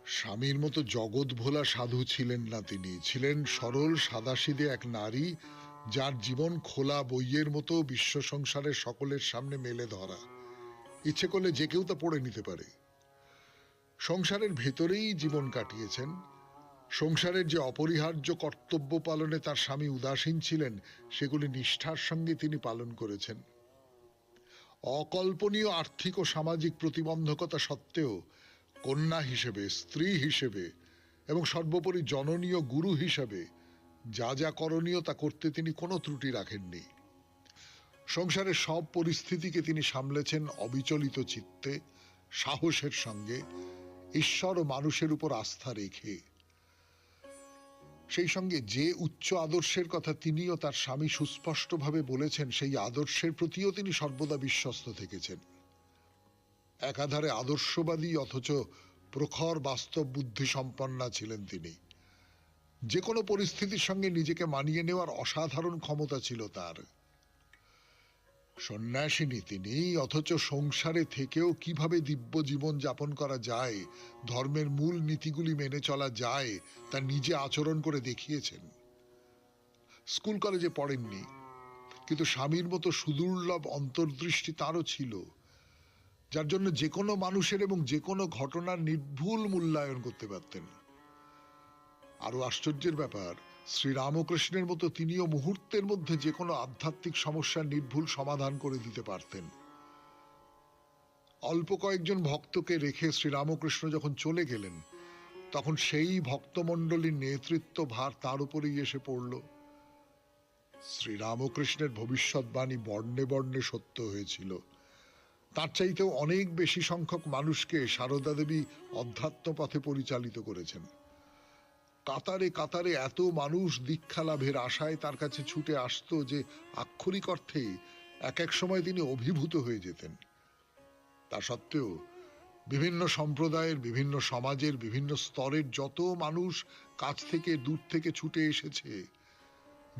স্বামীর মতো জগৎ ভোলা সাধু ছিলেন না তিনি, ছিলেন সরল সাদাসিধে এক নারী, যার জীবন খোলা বইয়ের মতো বিশ্ব সংসারের সকলের সামনে মেলে ধরা। ইচ্ছে করলে যে কেউ তা পড়ে নিতে পারে। সংসারের ভেতরেই জীবন কাটিয়েছেন। সংসারের যে অপরিহার্য কর্তব্য পালনে তার স্বামী উদাসীন ছিলেন, সেগুলি নিষ্ঠার সঙ্গে তিনি পালন করেছেন। অকল্পনীয় আর্থিক ও সামাজিক প্রতিবন্ধকতা সত্ত্বেও কন্যা হিসেবে, স্ত্রী হিসেবে এবং সর্বোপরি জননীয় গুরু হিসেবে যা যা করণীয় তা করতে তিনি কোনো ত্রুটি রাখেননি। সংসারের সব পরিস্থিতিকে তিনি সামলেছেন অবিচলিত চিত্তে, সাহসের সঙ্গে, ঈশ্বর ও মানুষের উপর আস্থা রেখে। সেই সঙ্গে যে উচ্চ আদর্শের কথা তিনি ও তার স্বামী সুস্পষ্টভাবে বলেছেন, সেই আদর্শের প্রতিও তিনি সর্বদা বিশ্বস্ত থেকেছেন। একাধারে আদর্শবাদী অথচ প্রখর বাস্তব বুদ্ধি সম্পন্না ছিলেন তিনি। যে কোনো পরিস্থিতির সঙ্গে নিজেকে মানিয়ে নেওয়ার অসাধারণ ক্ষমতা ছিল তার। সন্ন্যাসিনী তিনি, অথচ সংসারে থেকেও কিভাবে দিব্য জীবন যাপন করা যায়, ধর্মের মূল নীতিগুলি মেনে চলা যায়, তা নিজে আচরণ করে দেখিয়েছেন। স্কুল কলেজে পড়েননি, কিন্তু স্বামীর মতো সুদুর্লভ অন্তর্দৃষ্টি তারও ছিল, যার জন্য যে কোনো মানুষের এবং যে কোনো ঘটনার নির্ভুল মূল্যায়ন করতে পারতেন। আরো আশ্চর্যের ব্যাপার, শ্রীরামকৃষ্ণের মতো তিনিও মুহূর্তের মধ্যে যে কোনো আধ্যাত্মিক সমস্যার নির্ভুল সমাধান করে দিতে পারতেন। অল্প কয়েকজন ভক্তকে রেখে শ্রীরামকৃষ্ণ যখন চলে গেলেন, তখন সেই ভক্তমণ্ডলীর নেতৃত্ব ভার তার উপরেই এসে পড়ল। শ্রীরামকৃষ্ণের ভবিষ্যৎবাণী বর্ণে বর্ণে সত্য হয়েছিল। তার চাইতেও অনেক বেশি সংখ্যক মানুষকে সারদা দেবী অধ্যাত্ম পথে পরিচালিত করেছেন। কাতারে কাতারে এত মানুষ দীক্ষা লাভের আশায় তার কাছে ছুটে আসতো যে আক্ষরিক অর্থেই এক এক সময় তিনি অভিভূত হয়ে যেতেন। তা সত্ত্বেও বিভিন্ন সম্প্রদায়ের, বিভিন্ন সমাজের, বিভিন্ন স্তরের যত মানুষ কাছ থেকে দূর থেকে ছুটে এসেছে,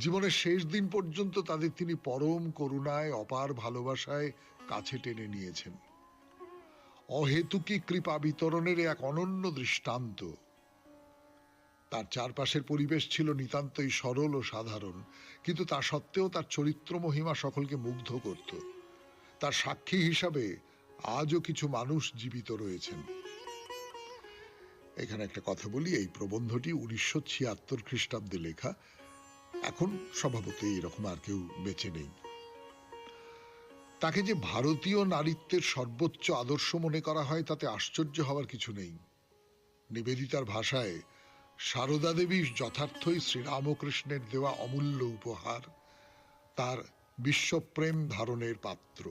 জীবনের শেষ দিন পর্যন্ত তাদের তিনি পরম করুণায়, অপার ভালোবাসায় কাছে টেনে নিয়েছেন। অহেতুকী কৃপা বিতরণের এক অনন্য দৃষ্টান্ত। তার চারপাশের পরিবেশ ছিল নিতান্তই সরল ও সাধারণ, কিন্তু তা সত্ত্বেও তার চরিত্র মহিমা সকলকে মুগ্ধ করত। তার সাক্ষী হিসাবে আজও কিছু মানুষ জীবিত রয়েছেন। এখানে একটা কথা বলি, এই প্রবন্ধটি 1976 খ্রিস্টাব্দে লেখা। এখন স্বভাবতই এরকম আর কেউ বেঁচে নেই। তাকে যে ভারতীয় নারীত্বের সর্বোচ্চ আদর্শ মনে করা হয় তাতে আশ্চর্য হওয়ার কিছু নেই। নিবেদিতার ভাষায় সারদা দেবী যথার্থই শ্রীরামকৃষ্ণের দেওয়া অমূল্য উপহার, তার বিশ্বপ্রেম ধারণের পাত্র।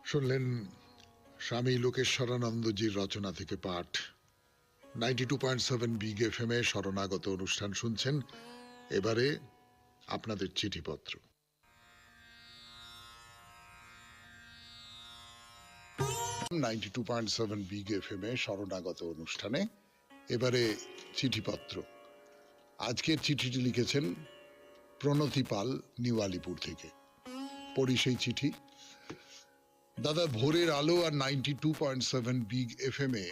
শুনলেন স্বামী লোকেশ্বরানন্দজির রচনা থেকে পাঠ। 92.7 বিগ এফএম এ শরণাগত অনুষ্ঠান শুনছেন। এবারে আপনাদের চিঠিপত্র। 92.7 বিগ এফএম এ শরণাগত অনুষ্ঠানে এবারে চিঠিপত্র। আজকের চিঠিটি লিখেছেন প্রণতি পাল, নিউ আলিপুর থেকে। পড়ি সেই চিঠি। দাদা, ভোরের আলো আর 92.7 বিগ এফএম এ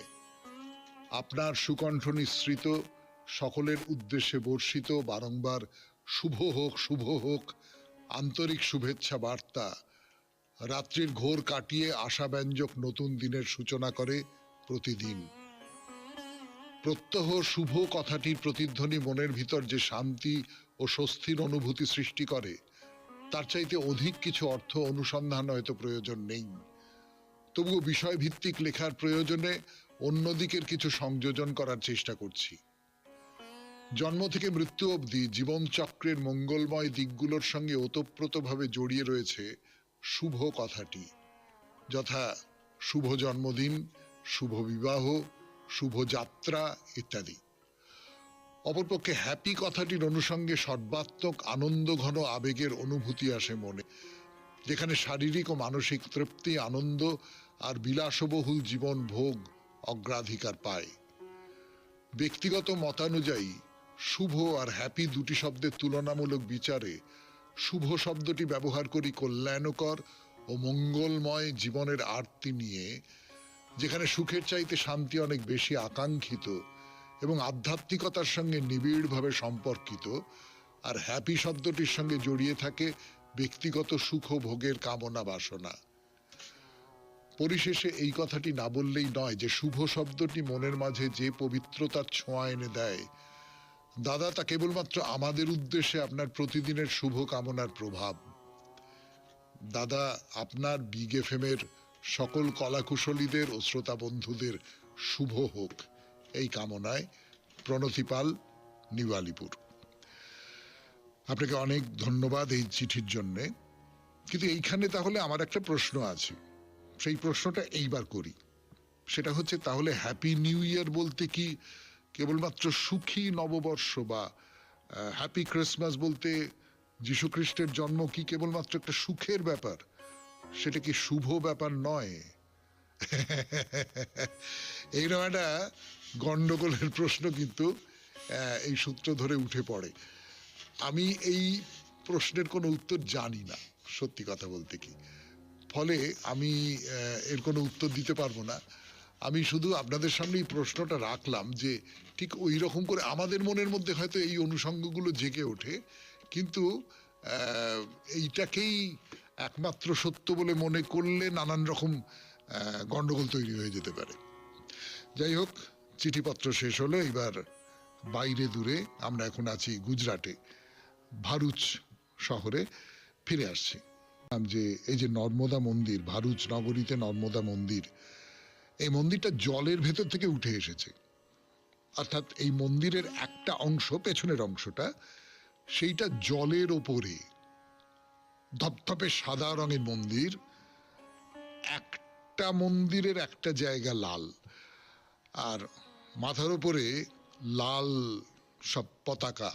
আপনার সুকণ্ঠ নিঃসৃত, সকলের উদ্দেশ্যে বর্ষিত বারংবার শুভ হোক শুভ হোক আন্তরিক শুভেচ্ছা বার্তা রাত্রির ঘোর কাটিয়ে আশাব্যঞ্জক নতুন দিনের সূচনা করে প্রতিদিন। প্রত্যহ শুভ কথাটির প্রতিধ্বনি মনের ভিতর যে শান্তি ও স্বস্তির অনুভূতি সৃষ্টি করে, তার চাইতে অধিক কিছু অর্থ অনুসন্ধান হয়তো প্রয়োজন নেই। তবুও বিষয়ভিত্তিক লেখার প্রয়োজনে অন্যদিকের কিছু সংযোজন করার চেষ্টা করছি। জন্ম থেকে মৃত্যু অবধি জীবনচক্রের মঙ্গলময় দিকগুলোর সঙ্গে ওতপ্রোতভাবে জড়িয়ে রয়েছে শুভ কথাটি, যথা শুভ জন্মদিন, শুভ বিবাহ, শুভ যাত্রা ইত্যাদি। অপরপক্ষে হ্যাপি কথাটির অনুষঙ্গে সর্বাত্মক আনন্দ ঘন আবেগের অনুভূতি আসে মনে, যেখানে শারীরিক ও মানসিক তৃপ্তি, আনন্দ আর বিলাসবহুল জীবন ভোগ অগ্রাধিকার পায়। ব্যক্তিগত মতানুযায়ী শুভ আর হ্যাপি দুটি শব্দের তুলনামূলক বিচারে শুভ শব্দটি ব্যবহার করি কল্যাণকর ও মঙ্গলময় জীবনের আরতি নিয়ে, যেখানে সুখের চাইতে শান্তি অনেক বেশি আকাঙ্ক্ষিত এবং আধ্যাত্মিকতার সঙ্গে নিবিড়ভাবে সম্পর্কিত, আর হ্যাপি শব্দটির সঙ্গে জড়িয়ে থাকে ব্যক্তিগত সুখ ভোগের কামনা বাসনা। পরিশেষে এই কথাটি না বললেই নয় যে শুভ শব্দটি মনের মাঝে যে পবিত্রতার ছোঁয়া এনে দেয়, দাদা, তা কেবলমাত্র আমাদের উদ্দেশ্যে আপনার প্রতিদিনের শুভ কামনার প্রভাব। দাদা, আপনার বিগ এফএম এর সকল কলাকুশলীদের ও শ্রোতা বন্ধুদের শুভ হোক, এই কামনায় প্রণতি পাল, নিউ আলিপুর। আপনাকে অনেক ধন্যবাদ এই চিঠির জন্যে। কিন্তু এইখানে তাহলে আমার একটা প্রশ্ন আছে, সেই প্রশ্নটা এইবার করি। সেটা হচ্ছে, তাহলে হ্যাপি নিউ ইয়ার বলতে কি কেবলমাত্র সুখী নববর্ষ, বা হ্যাপি ক্রিসমাস বলতে যীশু খ্রিস্টের জন্ম কি কেবলমাত্র একটা সুখের ব্যাপার? সেটা কি শুভ ব্যাপার নয়? এইরকম একটা গন্ডগোলের প্রশ্ন কিন্তু এই সূত্র ধরে উঠে পড়ে। আমি এই প্রশ্নের কোনো উত্তর জানি না, সত্যি কথা বলতে কি। ফলে আমি এর কোনো উত্তর দিতে পারবো না। আমি শুধু আপনাদের সামনে এই প্রশ্নটা রাখলাম যে ঠিক ওই রকম করে আমাদের মনের মধ্যে হয়তো এই অনুষঙ্গগুলো জেগে ওঠে, কিন্তু এইটাকেই একমাত্র সত্য বলে মনে করলে নানান রকম গন্ডগোল তৈরি হয়ে যেতে পারে। যাই হোক, চিঠিপত্র শেষ হলো। এবার বাইরে দূরে, আমরা এখন আছি গুজরাটে, ভারুচ শহরে ফিরে আসছি। যে এই যে নর্মদা মন্দির, ভারুচ নগরীতে নর্মদা মন্দির, এই মন্দিরটা জলের ভেতর থেকে উঠে এসেছে। অর্থাৎ এই মন্দিরের একটা অংশ, পেছনের অংশটা, সেইটা জলের ওপরে, ধপধপে সাদা রঙের মন্দির। একটা মন্দিরের একটা জায়গা লাল, আর মাথার উপরে লাল সব পতাকা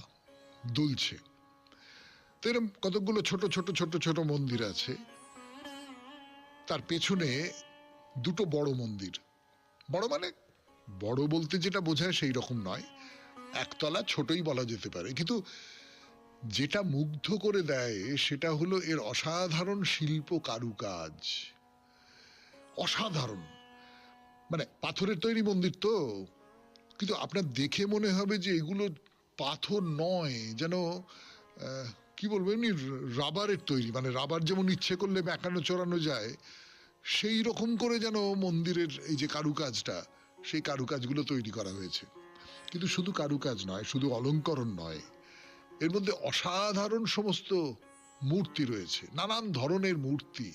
দুলছে। তো এরকম কতগুলো ছোট ছোট ছোট ছোট মন্দির আছে। তার পেছনে দুটো বড় মন্দির, বড় মানে বড় বলতে যেটা বোঝায় সেই রকম নয়, একতলা, ছোটই বলা যেতে পারে, কিন্তু যেটা মুগ্ধ করে দেয় সেটা হলো এর অসাধারণ শিল্প কারুকাজ। অসাধারণ, মানে পাথরের তৈরি মন্দির তো, কিন্তু আপনার দেখে মনে হবে যে এগুলো পাথর নয়, যেন কি বলবো, এমনি রাবারের তৈরি, মানে রাবার যেমন ইচ্ছে করলে বেঁকানো চড়ানো যায়, সেই রকম করে যেন মন্দিরের এই যে কারুকাজটা, সেই কারুকাজগুলো তৈরি করা হয়েছে। কিন্তু শুধু কারুকাজ নয়, শুধু অলঙ্করণ নয়, এর মধ্যে অসাধারণ সমস্ত মূর্তি রয়েছে, নানান ধরনের মূর্তি,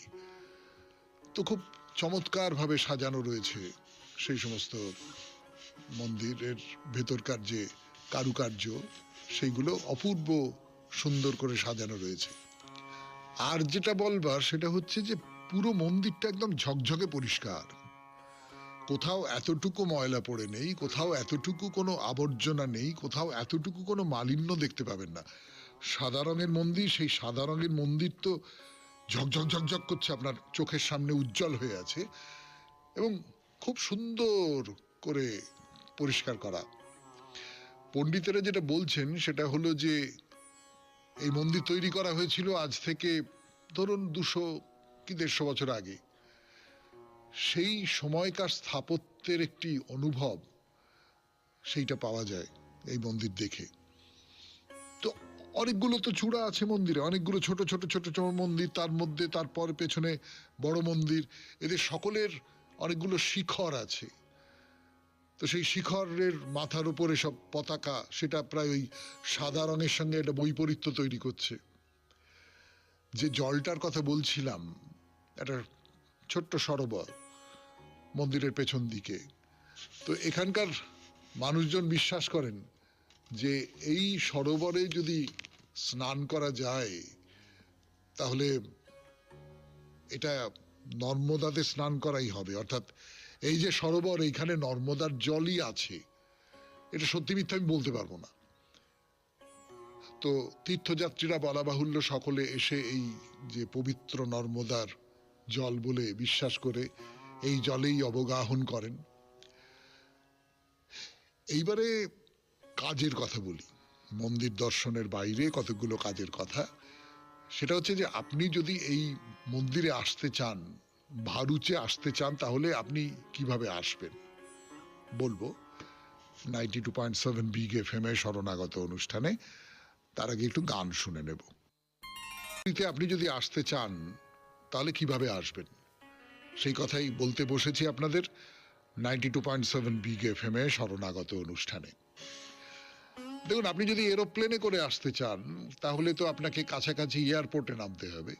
তো খুব চমৎকার ভাবে সাজানো রয়েছে সেই সমস্ত মন্দিরের ভেতরকার যে কারুকার্য, সেইগুলো অপূর্ব সুন্দর করে সাজানো রয়েছে। আর যেটা বলবার সেটা হচ্ছে যে পুরো মন্দিরটা একদম ঝকঝকে পরিষ্কার, কোথাও এতটুকু ময়লা পড়ে নেই, কোথাও এতটুকু কোনো আবর্জনা নেই, কোথাও এতটুকু কোনো মালিন্য দেখতে পাবেন না। সাদা রঙের মন্দির, সেই সাদা রঙের মন্দির তো ঝকঝক ঝকঝক করছে, আপনার চোখের সামনে উজ্জ্বল হয়ে আছে, এবং খুব সুন্দর করে পরিষ্কার করা। পণ্ডিতেরা যেটা বলছেন সেটা হলো যে এই মন্দির তৈরি করা হয়েছিল আজ থেকে ধরুন 200 কি 150 বছর আগে। সেই সময়কার স্থাপত্যের একটি অনুভব সেইটা পাওয়া যায় এই মন্দির দেখে। তো অনেকগুলো তো চূড়া আছে মন্দিরে, অনেকগুলো ছোট ছোট ছোট ছোট মন্দির, তার মধ্যে তারপর পেছনে বড় মন্দির, এদের সকলের অনেকগুলো শিখর আছে। তো সেই শিখরের মাথার উপরে সব পতাকা, সেটা প্রায় ওই সাদা রঙের সঙ্গে একটা বৈপরীত্য তৈরি করছে। যে জলটার কথা বলছিলাম, একটা ছোট্ট সরোবর মন্দিরের পেছন দিকে, তো এখানকার মানুষজন বিশ্বাস করেন যে এই সরোবরে যদি স্নান করা যায় তাহলে এটা নর্মদাতে স্নান করাই হবে, অর্থাৎ এই যে সরোবর, এইখানে নর্মদার জলই আছে। এটা সত্যি মিথ্যা আমি বলতে পারবো না। তো তীর্থযাত্রীরা বলা বাহুল্য সকলে এসে এই যে পবিত্র নর্মদার জল বলে বিশ্বাস করে এই জলেই অবগাহন করেন। এইবারে কাজের কথা বলি, মন্দির দর্শনের বাইরে কতগুলো কাজের কথা। সেটা হচ্ছে যে আপনি যদি এই মন্দিরে আসতে চান, ভারুচে আসতে চান, তাহলে আপনি কিভাবে আসবেন বলবো 92.7 বিগ FM এ শরণাগত অনুষ্ঠানে। তার আগে একটু গান শুনে নেব। আপনি যদি আসতে চান তাহলে কিভাবে আসবেন সেই কথাই বলতে বসেছি আপনাদের 92.7 বিগ FM এ শরণাগত অনুষ্ঠানে। দেখুন, আপনি যদি এরোপ্লেনে করে আসতে চান তাহলে তো আপনাকে কাছাকাছি এয়ারপোর্টে নামতে হবে।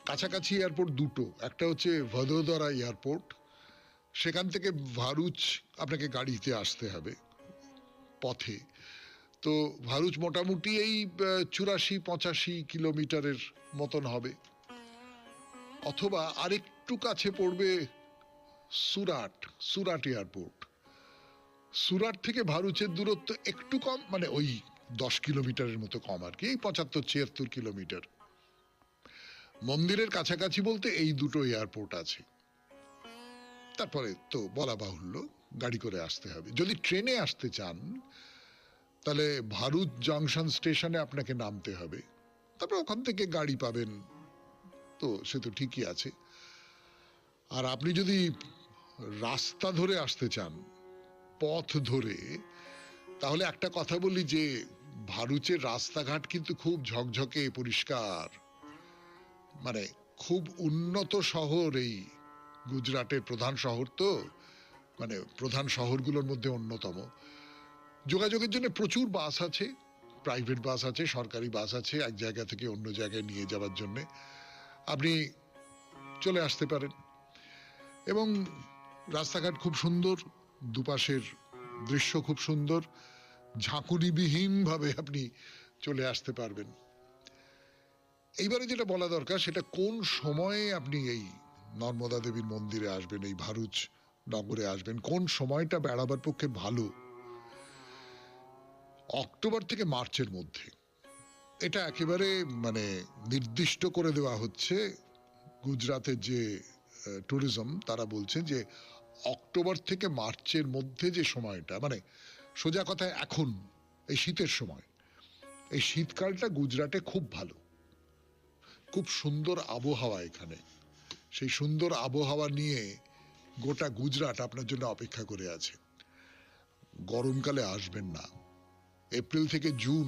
কাছাকাছি এয়ারপোর্ট দুটো, একটা হচ্ছে ভদোদরা এয়ারপোর্ট, সেখান থেকে ভারুচ আপনাকে গাড়িতে আসতে হবে পথে। তো ভারুচ মোটামুটি এই 84-85 কিলোমিটারের মতন হবে। অথবা আরেকটু কাছে পড়বে সুরাট এয়ারপোর্ট। সুরাট থেকে ভারুচের দূরত্ব একটু কম, মানে ওই 10 কিলোমিটারের মতো কম আর কি, 75-76 কিলোমিটার। মন্দিরের কাছাকাছি বলতে এই দুটো এয়ারপোর্ট আছে। তারপরে তো বলা বাহুল্য গাড়ি করে আসতে হবে। যদি ট্রেনে আসতে চান তাহলে ভারুচ জংশন স্টেশনে আপনাকে নামতে হবে, তারপর ওখান থেকে গাড়ি পাবেন, তো সে তো ঠিকই আছে। আর আপনি যদি রাস্তা ধরে আসতে চান, পথ ধরে, তাহলে একটা কথা বলি যে ভারুচের রাস্তাঘাট কিন্তু খুব ঝকঝকে পরিষ্কার, মানে খুব উন্নত শহর। এই গুজরাটের প্রধান শহর তো, মানে প্রধান শহরগুলোর মধ্যে অন্যতম। যোগাযোগের জন্য প্রচুর বাস আছে, প্রাইভেট বাস আছে, সরকারি বাস আছে, এক জায়গা থেকে অন্য জায়গায় নিয়ে যাওয়ার জন্য আপনি চলে আসতে পারেন। এবং রাস্তাঘাট খুব সুন্দর, দুপাশের দৃশ্য খুব সুন্দর, ঝাঁকুনিবিহীন ভাবে আপনি চলে আসতে পারবেন। এইবারে যেটা বলা দরকার সেটা কোন সময়ে আপনি এই নর্মদা দেবীর মন্দিরে আসবেন, এই ভারুচ নগরে আসবেন, কোন সময়টা বেড়াবার পক্ষে ভালো। অক্টোবর থেকে মার্চের মধ্যে, এটা একেবারে মানে নির্দিষ্ট করে দেওয়া হচ্ছে গুজরাতের যে ট্যুরিজম তারা বলছেন যে অক্টোবর থেকে মার্চের মধ্যে যে সময়টা, মানে সোজা কথায় এখন এই শীতের সময়, এই শীতকালটা গুজরাটে খুব ভালো, খুব সুন্দর আবহাওয়া এখানে। সেই সুন্দর আবহাওয়া নিয়ে গোটা গুজরাট আপনার জন্য অপেক্ষা করে আছে। গরমকালে আসবেন না, এপ্রিল থেকে জুন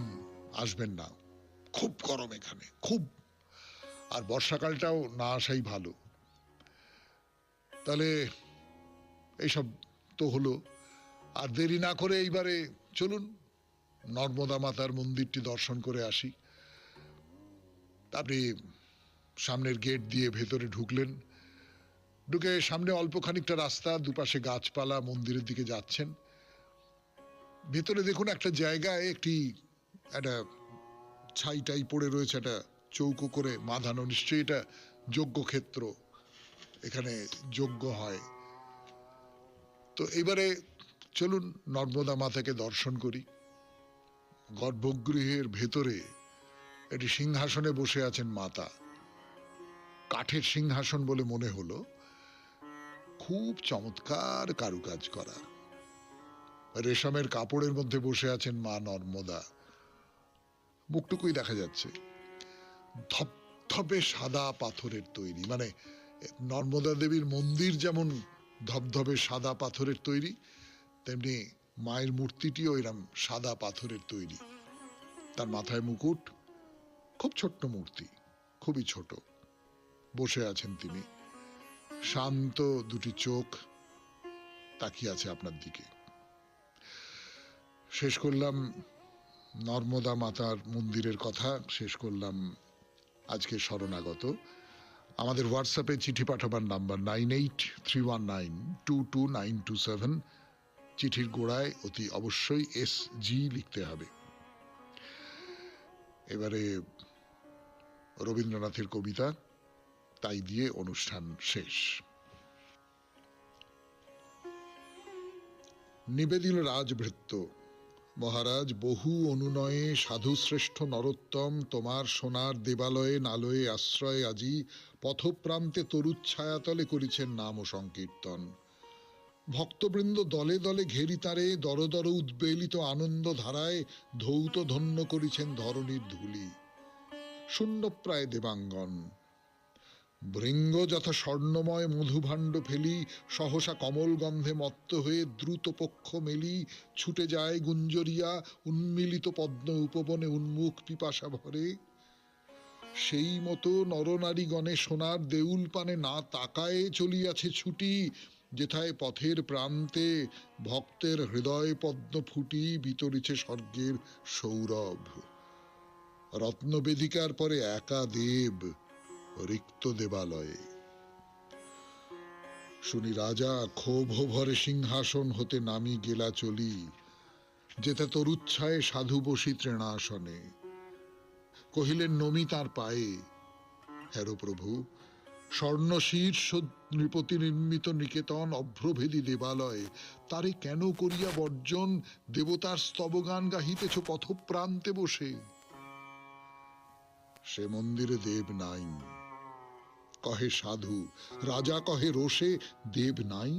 আসবেন না, খুব গরম এখানে খুব। আর বর্ষাকালটাও না আসাই ভালো। তাহলে এইসব তো হলো, আর দেরি না করে এইবারে চলুন নর্মদা মাতার মন্দিরটি দর্শন করে আসি। আপনি সামনের গেট দিয়ে ভেতরে ঢুকলেন, ঢুকে সামনে অল্প খানিকটা রাস্তা, দুপাশে গাছপালা, মন্দিরের দিকে যাচ্ছেন। ভেতরে দেখুন একটা জায়গায় একটা ছাইটাই পড়ে রয়েছে, একটা চৌকো করে বাঁধানো, নিশ্চয়ই এটা যজ্ঞক্ষেত্র, এখানে যজ্ঞ হয়। তো এবারে চলুন নর্মদা মাতাকে দর্শন করি। গর্ভগৃহের ভেতরে একটি সিংহাসনে বসে আছেন মাতা, কাঠের সিংহাসন বলে মনে হলো, খুব চমৎকার কারুকাজ করা। রেশমের কাপড়ের মধ্যে বসে আছেন মা নর্মদা, মুখটুকুই দেখা যাচ্ছে। ধবধবে সাদা পাথরের তৈরি, মানে নর্মদা দেবীর মন্দির যেমন ধবধবে সাদা পাথরের তৈরি, তেমনি মায়ের মূর্তিটিও এরম সাদা পাথরের তৈরি। তার মাথায় মুকুট, খুব ছোট্ট মূর্তি, খুবই ছোট, বসে আছেন তিনি, শান্ত দুটি চোখ তাকিয়ে আছে আপনার দিকে। শেষ করলাম নর্মদা মাতার মন্দিরের কথা, শেষ করলাম আজকে শরণাগত। আমাদের হোয়াটসঅ্যাপে চিঠি পাঠাবার নাম্বার 9831922927। চিঠির গোড়ায় অতি অবশ্যই SG লিখতে হবে। এবারে রবীন্দ্রনাথের কবিতা, তাই দিয়ে অনুষ্ঠান শেষ। নিবেদিল রাজভৃত্য, মহারাজ বহু অনুনয়ে সাধুশ্রেষ্ঠ নরোত্তম তোমার সোনার দেবালয়ে নালয়ে আশ্রয় আজি পথপ্রান্তে তরুচ্ছায়াতলে করিছেন নাম ও সংকীর্তন। ভক্তবৃন্দ দলে দলে ঘেরি তারে দর দর উদ্বেলিত আনন্দ ধারায় ধৌত ধন্য করিছেন ধরণীর ধূলি। শূন্যপ্রায় দেবাঙ্গন ভৃঙ্গ যথা স্বর্ণময় মধুভাণ্ড ফেলি সহসা কমল গন্ধে মত্ত হয়ে দ্রুত পক্ষ মেলি ছুটে যায় গুঞ্জরিয়া উন্মিলিত পদ্ম উপবনে উন্মুখ পিপাসা ভরে। সেই মতো নরনারীগণে সোনার দেউল পানে না তাকায়ে চলিয়াছে ছুটি, যেথায় পথের প্রান্তে ভক্তের হৃদয় পদ্ম ফুটি বিতরিছে স্বর্গের সৌরভ। রত্নবেদিকার পরে একা দেব রিক্ত দেবালয়ে। শুনি রাজা ক্ষোভ ভরে সিংহাসন হতে নামি গেলা চলি, যেতে তরুচ্ছায়ে সাধু বসি তৃণাসনে। কহিলেন নমি তার পায়ে, হেরো প্রভু, স্বর্ণ শীর্ষ নৃপতি নির্মিত নিকেতন অভ্রভেদী দেবালয়, তারে কেন করিয়া বর্জন দেবতার স্তবগান গাহিতেছ পথপ্রান্তে বসে। সে মন্দিরে দেব নাই, কহে সাধু, রাজা কহে রোষে দেব নাই।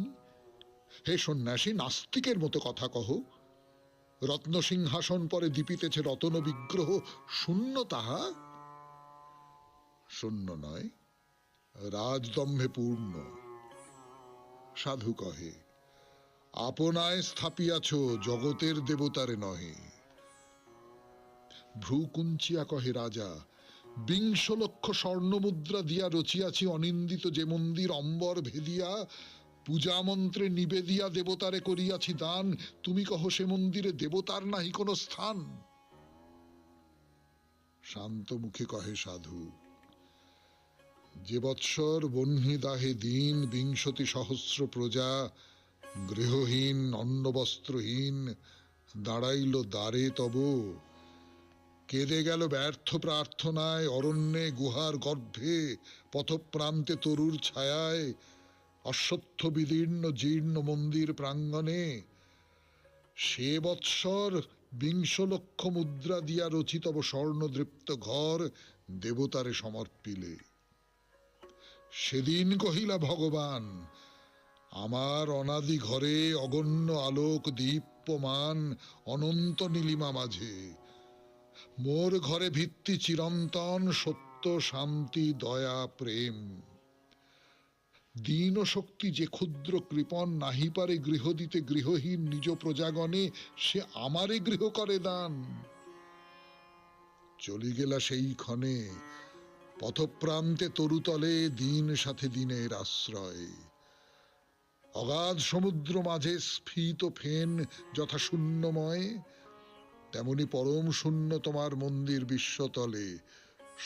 হে সন্ন্যাসী, নাস্তিকের মতো কথা কহ। রত্ন সিংহাসন পরে দীপিতেছে রতন বিগ্রহ, শূন্য তাহা? শূন্য নয়, রাজদম্ভে পূর্ণ। সাধু কহে, আপনায় স্থাপিয়াছ জগতের দেবতারে নহে। ভ্রু কুঞ্চিয়া কহে রাজা, 20 লক্ষ স্বর্ণ মুদ্রা দিয়া রচিয়াছি অনিন্দিত যে মন্দির অম্বর ভেদিয়া, পূজা মন্ত্রে নিবেদিয়া দেবতারে করিয়াছি দান, তুমি কহ সে মন্দিরে দেবতার নাহি কোনো স্থান। শান্ত মুখে কহে সাধু, যে বৎসর বহ্নি দাহে দিন 20 সহস্র প্রজা গৃহহীন অন্নবস্ত্রহীন দাঁড়াইল দ্বারে তব, কেঁদে গেল ব্যর্থ প্রার্থনায় অরণ্যে গুহার গর্ভে পথপ্রান্তে তরুর ছায়ায় অশ্বত্থ বিদীর্ণ জীর্ণ মন্দির প্রাঙ্গণে, সে বৎসর 20 লক্ষ মুদ্রা দিয়া রচিতব স্বর্ণদৃপ্ত ঘর দেবতারে সমর্পিলে। সেদিন কহিলা ভগবান, আমার অনাদি ঘরে অগণ্য আলোক দীপ্যমান অনন্ত নীলিমা মাঝে, মোর ঘরে ভিত্তি চিরন্তন সত্য শান্তি দয়া প্রেম। দীন শক্তি যে ক্ষুদ্র কৃপণ নাহি পারে গৃহ দিতে গৃহহীন নিজ প্রজাগণে, সে আমারে গৃহ করে দান। চলি গেলা সেই ক্ষণে পথপ্রান্তে তরুতলে দিন সাথে দিনের আশ্রয়। অগাধ সমুদ্র মাঝে স্ফীত ফেন যথা শূন্যময়, তেমনি পরম শূন্য তোমার মন্দির বিশ্বতলে,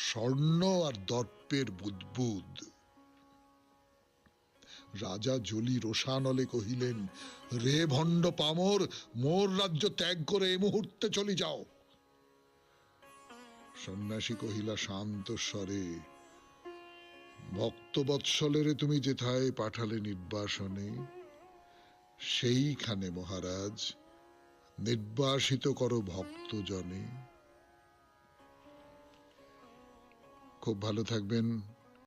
স্বর্ণ আর দর্পের বুদ্বুদ। রাজা জলি রোষানলে কহিলেন, রে ভণ্ড পামর, মোর রাজ্য ত্যাগ করে এ মুহূর্তে চলে যাও। সন্ন্যাসী কহিলা শান্ত স্বরে, ভক্তবৎসলেরে তুমি যেথায় পাঠালে নির্বাসনে, সেইখানে মহারাজ নির্বাসিত করো ভক্তজনে। খুব ভালো থাকবেন।